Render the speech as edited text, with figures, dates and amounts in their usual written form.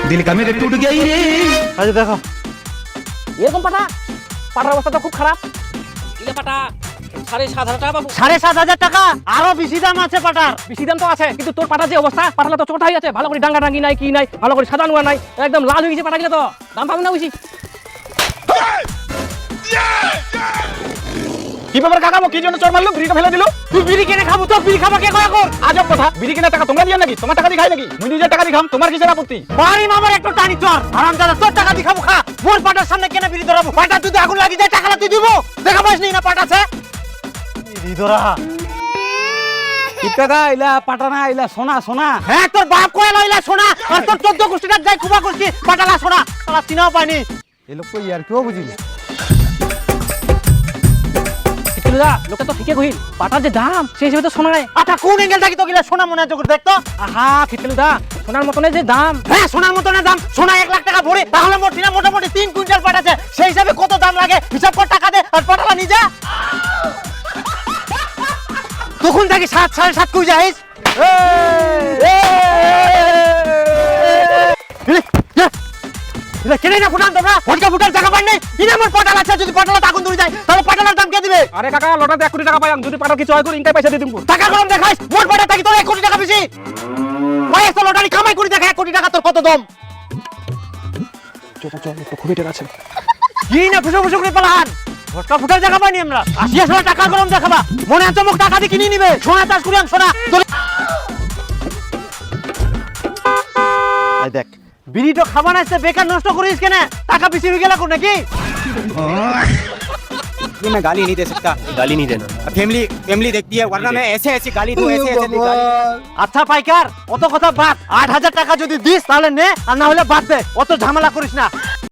दिल का मेरे टूट गई रे। আচ্ছা দেখো এরকম পাটা পাটার অবস্থা তো খুব খারাপ। ইলে পাটা 7,500 টাকা বাবু। 7,500 টাকা আরো বেশি দাম আছে পাটার। বেশি দাম তো আছে, কিন্তু তোর পাটার যে অবস্থা, পাটালা তো চোটা হয়ে আছে, ভালো করে ডাঙ্গা ডাঙ্গি নাই, কি নাই, ভালো করে সাজানো নাই, একদম লাল হয়ে গেছে পাটা গেলে, তো দাম পাবো না বেশি। কি ব্যাপার কাকা, কি জন্য চোর মারলো? বিড়িটা ফেলে দিল। তুই বিড়ি কিনে খাবো, তোর বিড়ি খাবা কে কয় এখন? আজব কথা, বিড়ি কেনার টাকা তোমরা দিয়ে নাকি? তোমার টাকা দিয়ে খাই নাকি? মুই নিজের টাকা দিয়ে খাম, তোমার কিসের আপত্তি? বাড়ি মামার একটু টানি চর হারামজাদা, তোর টাকা দিয়ে খাবো খা। মোর পাটার সামনে কেন বিড়ি ধরাবো? পাটা যদি আগুন লাগি যায় টাকাটা তুই দিব? দেখা পাস নি না পাট আছে? বিড়ি ধরা কাকা ইলা পাটা না, ইলা সোনা সোনা। হ্যাঁ তোর বাপ কয় লইলা সোনা, আর তোর 14 গোষ্ঠীটা যাই খুবা গোষ্ঠী পাটালা সোনা, তারা চিনাও পাইনি। এই লোক তো ইয়ার কেউ বুঝিনি। লোকে তো ঠিকই কহিল, পাটার যে দাম সেই হিসেবে তো শোনা নাই। আচ্ছা কোন এঙ্গেল থাকি তো গিলা সোনা মনে আছে দেখতো? আহা ফিটলুদা, সোনার মতনে যে দাম। হ্যাঁ সোনার মতো না দাম, সোনা 1 লাখ টাকা ভরি, তাহলে মোটামুটি 3 কুইন্টাল পাট আছে, সেই হিসাবে কত দাম লাগে হিসাব কর, টাকা দে আর পাটালা নিয়ে যা। তখন থাকি 7.5 কই যাইস? কেনে না ফুটান তোমরা, ভটকা ফুটার জায়গা পাই নাই। ইনা মোর পাটালা আছে, যদি পাটালা আগুন ধরে যায় তাহলে পাটালার দাম কে দিবে? আরে কাকা, লটাতে 1 কোটি টাকা পাইলাম, যদি পাটার কিছু হয় করে ইনকাই পয়সা দিয়ে দিমু। টাকা কম দেখাইস, মোর পাটা থাকি তোর 1 কোটি টাকা বেশি। ভাই এত লটারি কামাই করে দেখা 1 কোটি টাকা তোর কত দম? চল তো খুবই টাকা আছে। কি না ফুসো ফুসো করে পালান, ভটকা ফুটার জায়গা পাইনি আমরা। 80,000 টাকা গরম দেখাবা, মনে আছে মুখ টাকা দিয়ে কিনে নিবে, সোনা চাষ করি সোনা। এই দেখ বিড়িটা খাবা না, বেকার নষ্ট করিস কেন? টাকা বেশি হয়ে গেল কোন নাকি? ये मैं गाली नहीं दे सकता, गाली नहीं देना। फैमिली देखती है, वरना मैं ऐसे ऐसे गाली दूं, ऐसे ऐसे गाली। আচ্ছা পাইকার অত কথা বাদ, 8,000 টাকা যদি দিস তাহলে নে, আর না হলে বাদ দে, অত ঝামেলা করিস না।